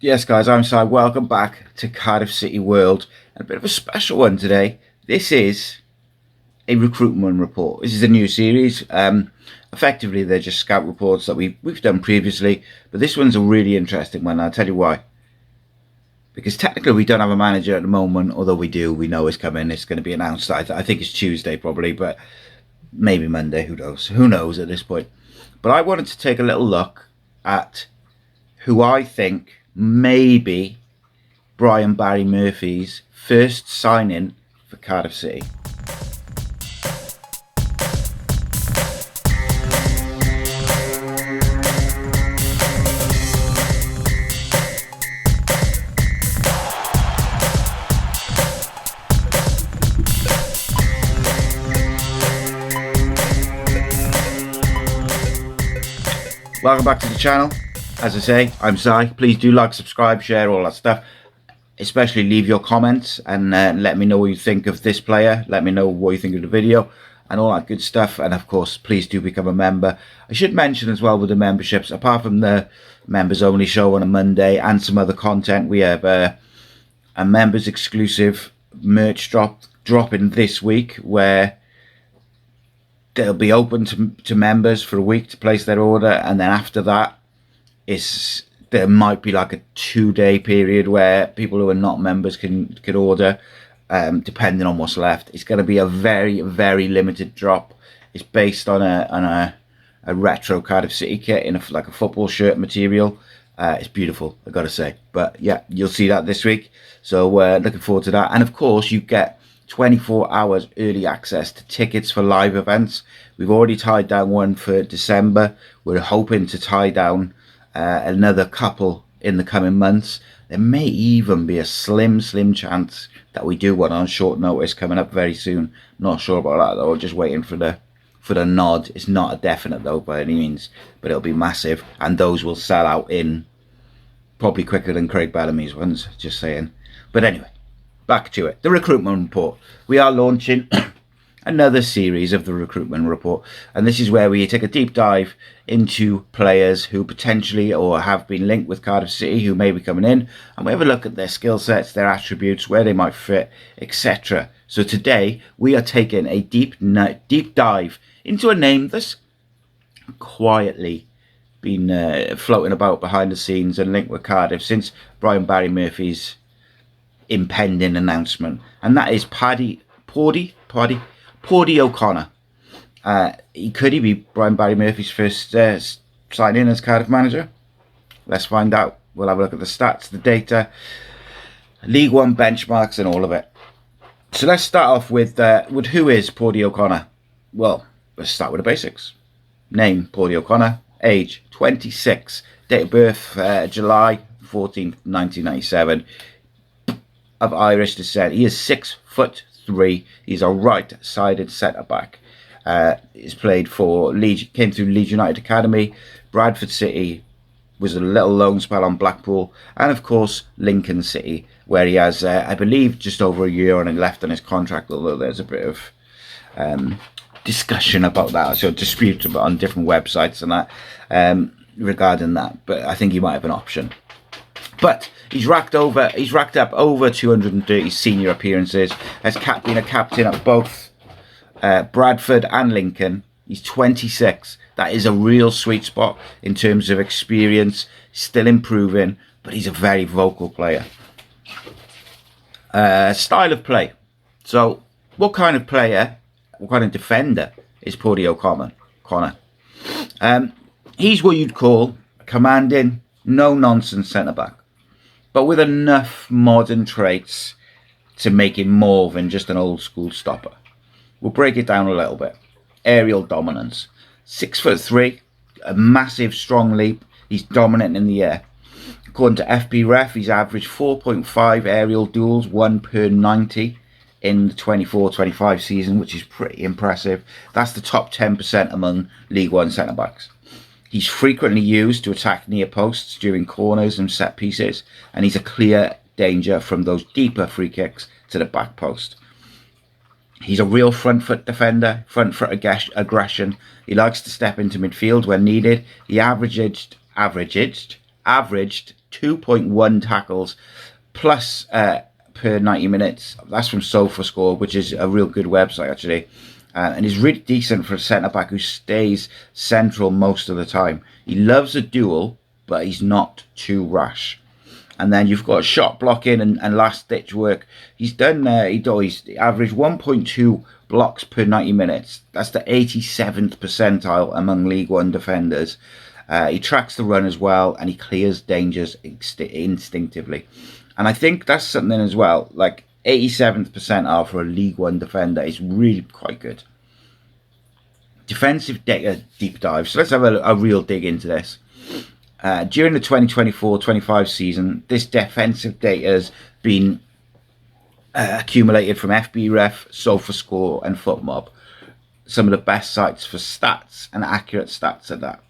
Yes, guys, I'm Si. Welcome back to Cardiff City World. And a bit of a special one today. This is a recruitment report. This is a new series. Effectively, they're just scout reports that we've done previously. But this one's a really interesting one. I'll tell you why. Because technically, we don't have a manager at the moment. Although we do. We know it's coming. It's going to be announced. I think it's Tuesday probably. But maybe Monday. Who knows? Who knows at this point? But I wanted to take a little look at who I think maybe Brian Barry Murphy's first signing for Cardiff City. Welcome back to the channel. As I say, I'm Si. Please do like, subscribe, share, all that stuff. Especially leave your comments and let me know what you think of this player. Let me know what you think of the video and all that good stuff. And of course, please do become a member. I should mention as well with the memberships, apart from the members only show on a Monday and some other content, we have a members exclusive merch dropping this week where they'll be open to members for a week to place their order, and then after that there might be like a 2-day period where people who are not members can order, depending on what's left. It's going to be a very, very limited drop. It's based on a retro Cardiff City kit in like a football shirt material. It's beautiful, I gotta say. But yeah, you'll see that this week. So looking forward to that. And of course, you get 24 hours early access to tickets for live events. We've already tied down one for December. We're hoping to tie down another couple in the coming months. There may even be a slim chance that we do one on short notice coming up very soon. Not sure about that though. Just waiting for the nod. It's not a definite though by any means, but it'll be massive, and those will sell out in probably quicker than Craig Bellamy's ones, just saying. But anyway, back to it. The recruitment report. We are launching another series of the recruitment report, and this is where we take a deep dive into players who potentially or have been linked with Cardiff City, who may be coming in, and we have a look at their skill sets, their attributes, where they might fit, etc. So today we are taking a deep dive into a name that's quietly been floating about behind the scenes and linked with Cardiff since Brian Barry Murphy's impending announcement, and that is Paudie O'Connor. Could he be Brian Barry Murphy's first sign-in as Cardiff manager? Let's find out. We'll have a look at the stats, the data, League One benchmarks, and all of it. So let's start off with who is Paudie O'Connor? Well, let's start with the basics. Name: Paudie O'Connor. Age: 26. Date of birth: July 14th, 1997. Of Irish descent. He is 6'3". He's a right-sided centre-back. He's played for Leeds, came through Leeds United Academy, Bradford City, was a little loan spell on Blackpool, and of course Lincoln City, where he has, I believe, just over a year on and left on his contract, although there's a bit of discussion about that, so dispute about on different websites and that regarding that, but I think he might have an option. But he's racked up over 230 senior appearances, has been a captain at both Bradford and Lincoln. He's 26. That is a real sweet spot in terms of experience, still improving, but he's a very vocal player. Style of play. So what kind of player, what kind of defender is Paudie O'Connor? He's what you'd call a commanding, no-nonsense centre-back, but with enough modern traits to make him more than just an old-school stopper. We'll break it down a little bit. Aerial dominance. 6'3", a massive, strong leap. He's dominant in the air. According to FBref, he's averaged 4.5 aerial duels, 1 per 90 in the 24-25 season, which is pretty impressive. That's the top 10% among League One centre-backs. He's frequently used to attack near posts during corners and set pieces, and he's a clear danger from those deeper free kicks to the back post. He's a real front foot defender, front foot aggression. He likes to step into midfield when needed. He averaged 2.1 tackles plus per 90 minutes. That's from SofaScore, which is a real good website actually. And he's really decent for a centre-back who stays central most of the time. He loves a duel, but he's not too rash. And then you've got shot blocking and last-ditch work. He's done, he's averaged 1.2 blocks per 90 minutes. That's the 87th percentile among League One defenders. He tracks the run as well, and he clears dangers instinctively. And I think that's something as well, like 87th percentile for a League One defender is really quite good. Defensive data deep dive. So let's have a real dig into this. During the 2024-25 season, this defensive data has been accumulated from FBref, SofaScore, and FootMob. Some of the best sites for stats and accurate stats at that.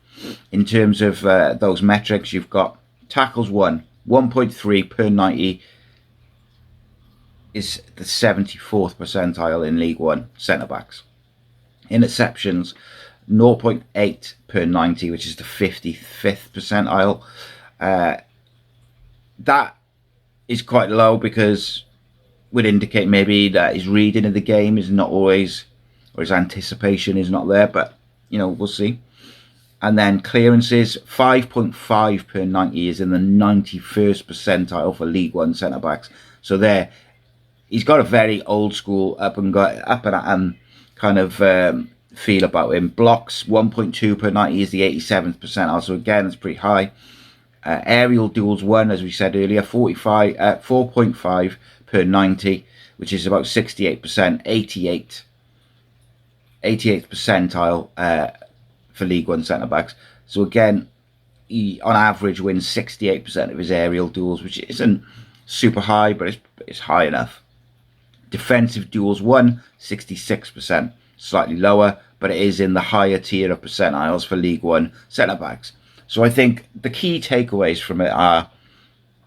In terms of those metrics, you've got tackles won, 1.3 per 90 is the 74th percentile in League One centre-backs. Interceptions, 0.8 per 90, which is the 55th percentile. That is quite low because would indicate maybe that his reading of the game is not always, or his anticipation is not there, but, we'll see. And then clearances, 5.5 per 90 is in the 91st percentile for League One centre-backs. So there, he's got a very old school up and kind of feel about him. Blocks, 1.2 per 90 is the 87th percentile. So again, it's pretty high. Aerial duels won, as we said earlier, 4.5 per 90, which is about 68%, 88th percentile for League One centre-backs. So again, he on average wins 68% of his aerial duels, which isn't super high, but it's high enough. Defensive duels won, 66%, slightly lower, but it is in the higher tier of percentiles for League One centre-backs. So I think the key takeaways from it are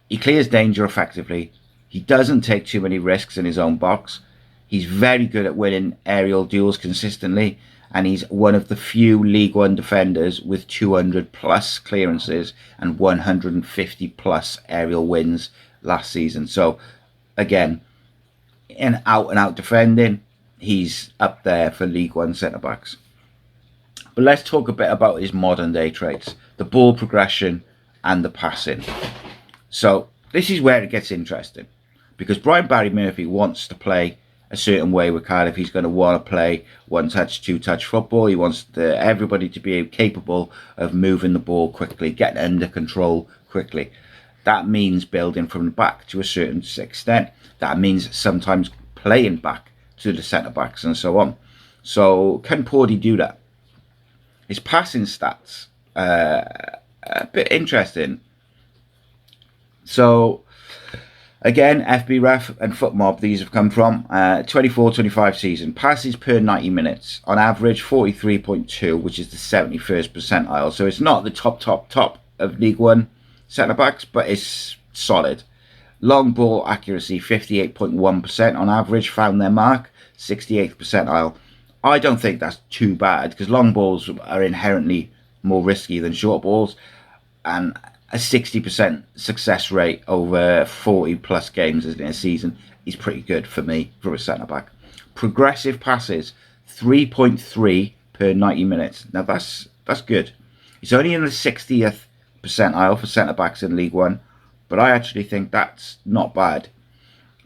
he clears danger effectively. He doesn't take too many risks in his own box. He's very good at winning aerial duels consistently, and he's one of the few League One defenders with 200 plus clearances and 150 plus aerial wins last season. So again, in out defending, he's up there for League One centre-backs. But let's talk a bit about his modern day traits, the ball progression and the passing. So this is where it gets interesting, because Brian Barry Murphy wants to play a certain way with Cardiff. He's going to want to play one-touch, two-touch football. He wants everybody to be capable of moving the ball quickly, getting under control quickly. That means building from the back to a certain extent. That means sometimes playing back to the centre-backs and so on. So can Paudie do that? His passing stats, a bit interesting. So again, FBref and FootMob, these have come from 24-25 season. Passes per 90 minutes. On average, 43.2, which is the 71st percentile. So it's not the top of League One centre-backs, but it's solid. Long ball accuracy, 58.1% on average, found their mark, 68th percentile. I don't think that's too bad, because long balls are inherently more risky than short balls, and a 60% success rate over 40 plus games in a season is pretty good for me for a centre-back. Progressive passes, 3.3 per 90 minutes. Now that's good. It's only in the 60th percentile for centre-backs in League One, but I actually think that's not bad.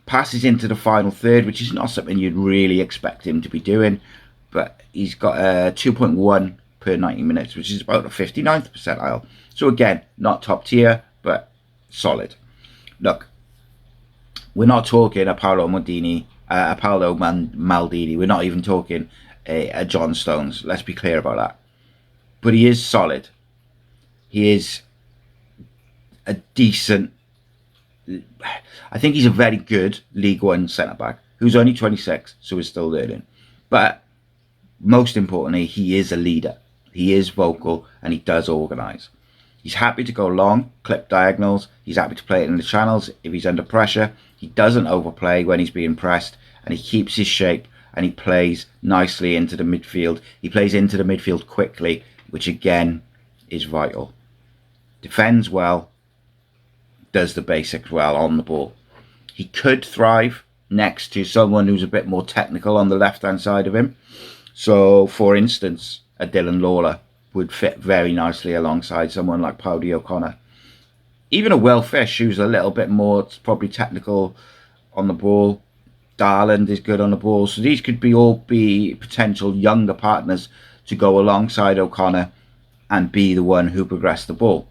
Passes into the final third, which is not something you'd really expect him to be doing, but he's got a 2.1 per 90 minutes, which is about the 59th percentile. So again, not top tier, but solid. Look, we're not talking a Paolo Maldini. We're not even talking a John Stones. Let's be clear about that. But he is solid. He is a decent, I think he's a very good League One centre-back who's only 26, so he's still learning. But most importantly, he is a leader. He is vocal and he does organise. He's happy to go long, clip diagonals. He's happy to play it in the channels if he's under pressure. He doesn't overplay when he's being pressed, and he keeps his shape and he plays nicely into the midfield. He plays into the midfield quickly, which again is vital. Defends well. does the basics well on the ball. He could thrive next to someone who's a bit more technical on the left-hand side of him. So, for instance, a Dylan Lawler would fit very nicely alongside someone like Paudie O'Connor. Even a Will Fish, who's a little bit more probably technical on the ball. Darland is good on the ball. So these could all be potential younger partners to go alongside O'Connor and be the one who progressed the ball.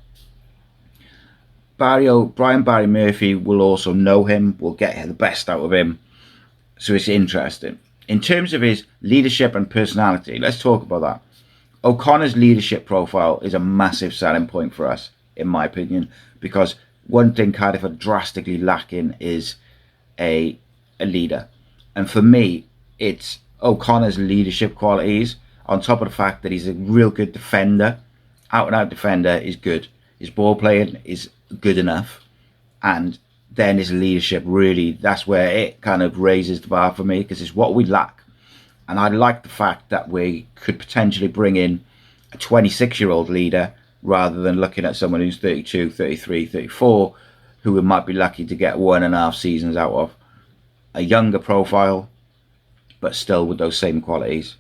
Brian Barry Murphy will also know him, will get the best out of him. So it's interesting. In terms of his leadership and personality, let's talk about that. O'Connor's leadership profile is a massive selling point for us, in my opinion, because one thing Cardiff are drastically lacking is a leader. And for me, it's O'Connor's leadership qualities, on top of the fact that he's a real good defender. Out-and-out defender is good. His ball playing is good enough. And then his leadership, really, that's where it kind of raises the bar for me, because it's what we lack. And I like the fact that we could potentially bring in a 26-year-old leader rather than looking at someone who's 32, 33, 34, who we might be lucky to get 1.5 seasons out of. A younger profile, but still with those same qualities.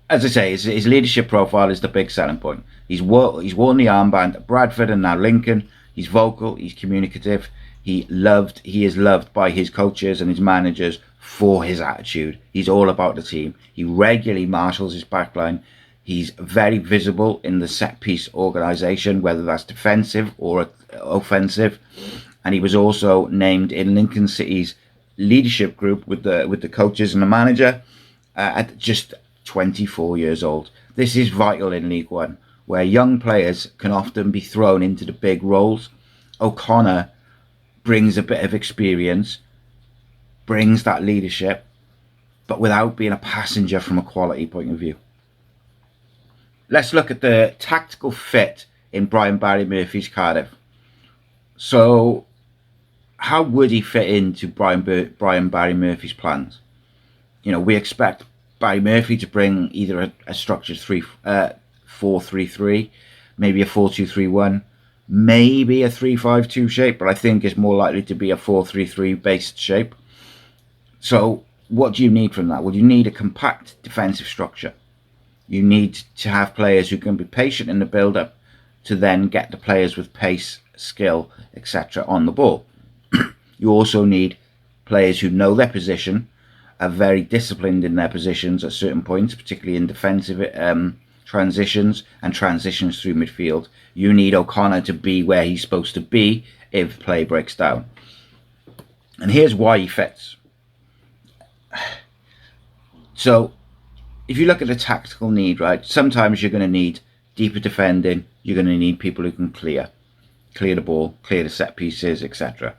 As I say, his leadership profile is the big selling point. He's worn the armband at Bradford and now Lincoln. He's vocal, he's communicative. He is loved by his coaches and his managers for his attitude. He's all about the team. He regularly marshals his backline. He's very visible in the set piece organisation, whether that's defensive or offensive. And he was also named in Lincoln City's leadership group with the coaches and the manager at just 24 years old. This is vital in League One, where young players can often be thrown into the big roles. O'Connor brings a bit of experience, brings that leadership, but without being a passenger from a quality point of view. Let's look at the tactical fit in Brian Barry Murphy's Cardiff. So, how would he fit into Brian Barry Murphy's plans? We expect Barry Murphy to bring either a structured 4-3-3, maybe a 4-2-3-1, maybe a 3-5-2 shape, but I think it's more likely to be a 4-3-3 based shape. So what do you need from that? Well, you need a compact defensive structure. You need to have players who can be patient in the build-up to then get the players with pace, skill, etc. on the ball. You also need players who know their position, are very disciplined in their positions at certain points, particularly in defensive transitions and transitions through midfield. You need O'Connor to be where he's supposed to be if play breaks down. And here's why he fits. So, if you look at the tactical need, right, sometimes you're going to need deeper defending, you're going to need people who can clear the ball, clear the set pieces, etc.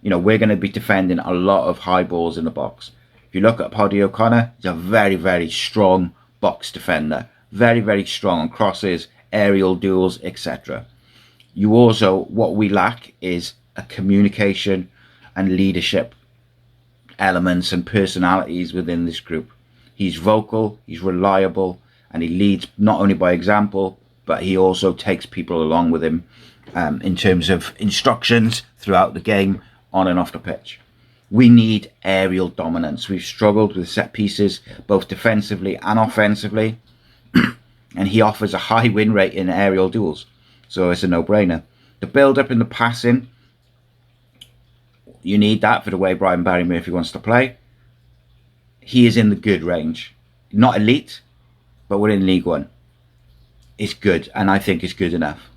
We're going to be defending a lot of high balls in the box. If you look at Paudie O'Connor, he's a very, very strong box defender. Very, very strong on crosses, aerial duels, etc. What we lack is a communication and leadership elements and personalities within this group. He's vocal, he's reliable, and he leads not only by example, but he also takes people along with him in terms of instructions throughout the game, on and off the pitch. We need aerial dominance. We've struggled with set pieces, both defensively and offensively, and he offers a high win rate in aerial duels, so it's a no-brainer. The build-up and the passing, you need that for the way Brian Barry Murphy wants to play. He is in the good range. Not elite, but we're in League One. It's good, and I think it's good enough.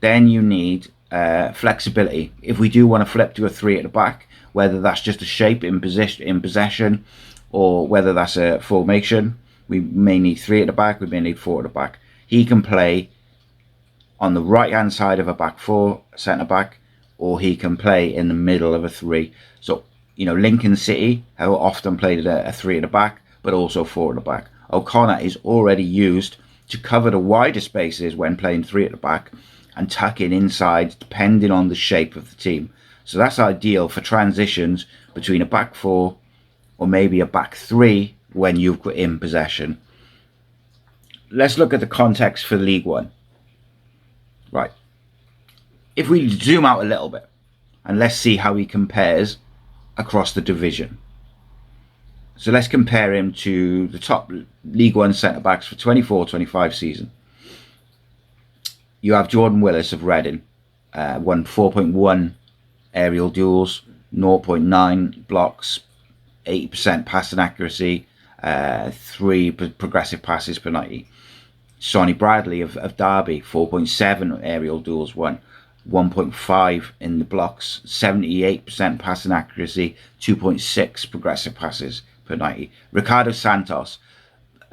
Then you need flexibility. If we do want to flip to a 3 at the back, whether that's just a shape in possession or whether that's a formation, we may need 3 at the back, we may need 4 at the back. He can play on the right hand side of a back 4 centre back, or he can play in the middle of a 3. So Lincoln City have often played a 3 at the back, but also 4 at the back. O'Connor is already used to cover the wider spaces when playing 3 at the back and tuck in inside depending on the shape of the team. So that's ideal for transitions between a back 4 or maybe a back 3 when you've got in possession. Let's look at the context for League One. Right. If we zoom out a little bit and let's see how he compares across the division. So let's compare him to the top League One centre-backs for 24-25 season. You have Jordan Willis of Reading, won 4.1 aerial duels, 0.9 blocks, 80% passing accuracy, 3 progressive passes per 90. Sonny Bradley of Derby, 4.7 aerial duels won, 1.5 in the blocks, 78% passing accuracy, 2.6 progressive passes per 90. Ricardo Santos,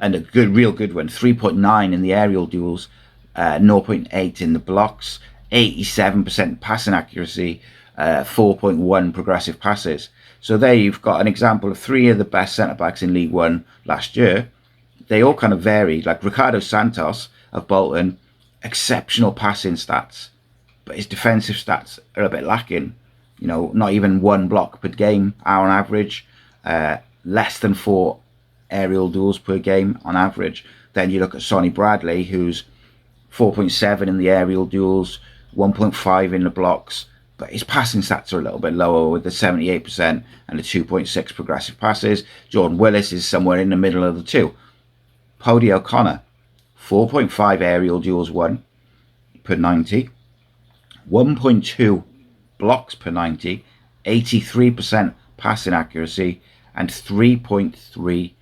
and a real good one, 3.9 in the aerial duels, 0.8 in the blocks, 87% passing accuracy, 4.1 progressive passes. So there you've got an example of 3 of the best centre-backs in League One last year. They all kind of vary. Like Ricardo Santos of Bolton, exceptional passing stats, but his defensive stats are a bit lacking. You know, not even 1 block per game on average, less than 4 aerial duels per game on average. Then you look at Sonny Bradley, who's 4.7 in the aerial duels, 1.5 in the blocks, but his passing stats are a little bit lower with the 78% and the 2.6 progressive passes. Jordan Willis is somewhere in the middle of the two. Paudie O'Connor, 4.5 aerial duels won per 90, 1.2 blocks per 90, 83% passing accuracy, and 3.3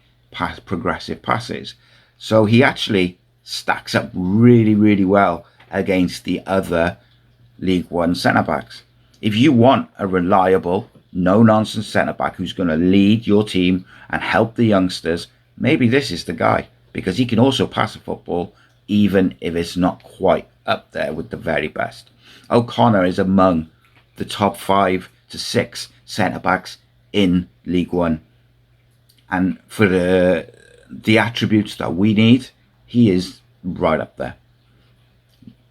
progressive passes. So he actually stacks up really, really well against the other League One centre-backs. If you want a reliable, no-nonsense centre-back who's going to lead your team and help the youngsters, maybe this is the guy, because he can also pass a football even if it's not quite up there with the very best. O'Connor is among the top 5 to 6 centre-backs in League One. And for the attributes that we need, he is right up there.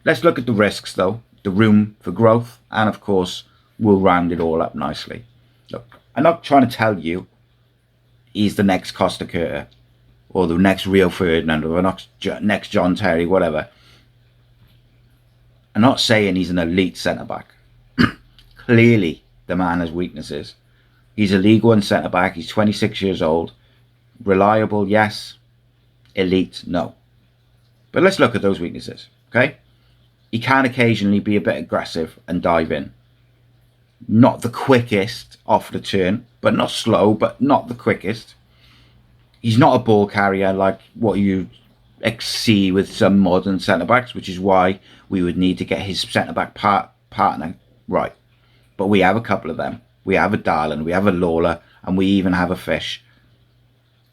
Let's look at the risks, though, the room for growth, and of course, we'll round it all up nicely. Look, I'm not trying to tell you he's the next Costa Curta, or the next Rio Ferdinand, or the next John Terry, whatever. I'm not saying he's an elite centre-back. Clearly, the man has weaknesses. He's a League One centre-back. He's 26 years old. Reliable, yes. Elite, no. But let's look at those weaknesses, okay? He can occasionally be a bit aggressive and dive in. Not the quickest off the turn, but not slow, but not the quickest. He's not a ball carrier like what you see with some modern centre-backs, which is why we would need to get his centre-back partner right. But we have a couple of them. We have a Darlin, we have a Lawler, and we even have a Fish.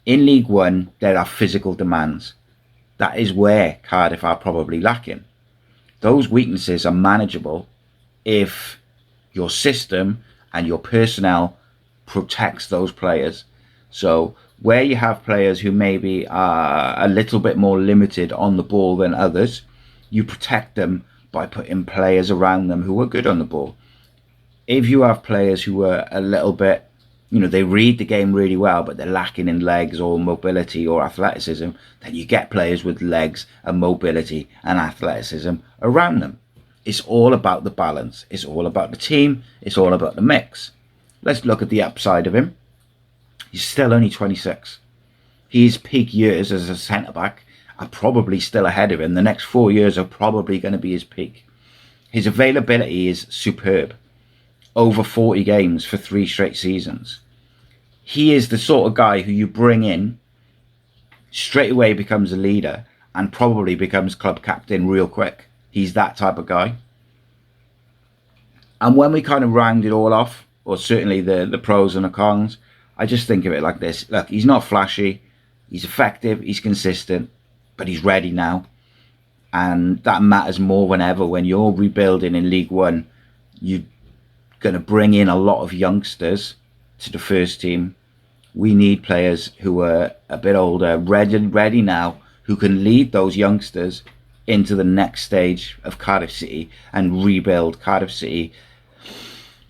In League One, there are physical demands. That is where Cardiff are probably lacking. Those weaknesses are manageable if your system and your personnel protects those players. So where you have players who maybe are a little bit more limited on the ball than others, you protect them by putting players around them who are good on the ball. If you have players who are a little bit, they read the game really well, but they're lacking in legs or mobility or athleticism, then you get players with legs and mobility and athleticism around them. It's all about the balance. It's all about the team. It's all about the mix. Let's look at the upside of him. He's still only 26. His peak years as a centre-back are probably still ahead of him. The next 4 years are probably going to be his peak. His availability is superb. Over 40 games for 3 straight seasons. He is the sort of guy who you bring in, straight away becomes a leader, and probably becomes club captain real quick. He's that type of guy. And when we kind of round it all off, or certainly the pros and the cons, I just think of it like this. Look, he's not flashy, he's effective, he's consistent, but he's ready now. And that matters more than ever when you're rebuilding in League One. You're going to bring in a lot of youngsters to the first team. We need players who are a bit older, ready now, who can lead those youngsters into the next stage of Cardiff City and rebuild Cardiff City.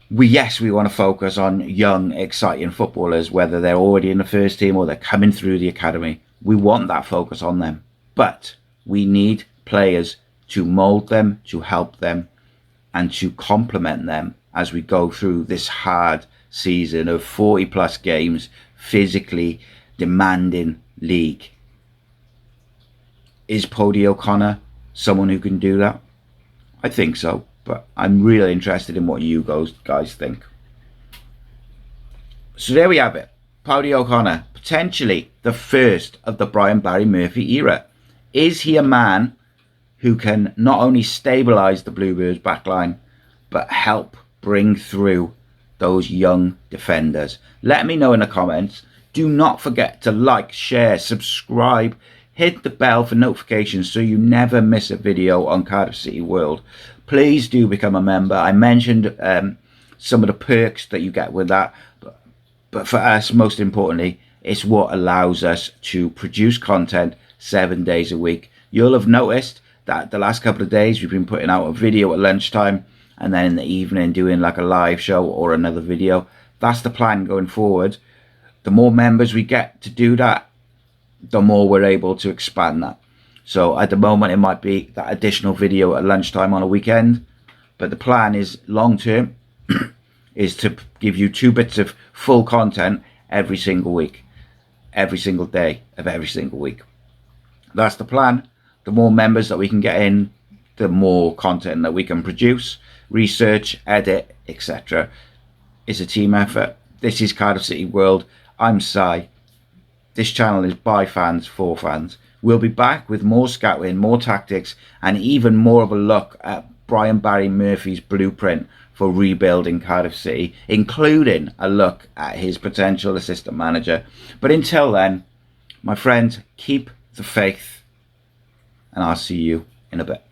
We want to focus on young, exciting footballers, whether they're already in the first team or they're coming through the academy. We want that focus on them. But we need players to mould them, to help them, and to complement them as we go through this hard season of 40 plus games, physically demanding league. Is Paudie O'Connor someone who can do that? I think so, but I'm really interested in what you guys think. So there we have it. Paudie O'Connor, potentially the first of the Brian Barry Murphy era. Is he a man who can not only stabilise the Bluebirds backline, but help bring through those young defenders? Let me know in the comments. Do not forget to like, share, subscribe, hit the bell for notifications so you never miss a video on Cardiff City World. Please do become a member. I mentioned some of the perks that you get with that, but for us, most importantly, it's what allows us to produce content 7 days a week. You'll have noticed that the last couple of days we've been putting out a video at lunchtime, and then in the evening doing like a live show or another video. That's the plan going forward. The more members we get to do that, the more we're able to expand that. So at the moment it might be that additional video at lunchtime on a weekend, but the plan is long term is to give you 2 bits of full content every single week, every single day of every single week. That's the plan. The more members that we can get in, the more content that we can produce, research, edit, etc. It's a team effort. This is Cardiff City World. I'm Si. This channel is by fans, for fans. We'll be back with more scouting, more tactics, and even more of a look at Brian Barry Murphy's blueprint for rebuilding Cardiff City, including a look at his potential assistant manager. But until then, my friends, keep the faith, and I'll see you in a bit.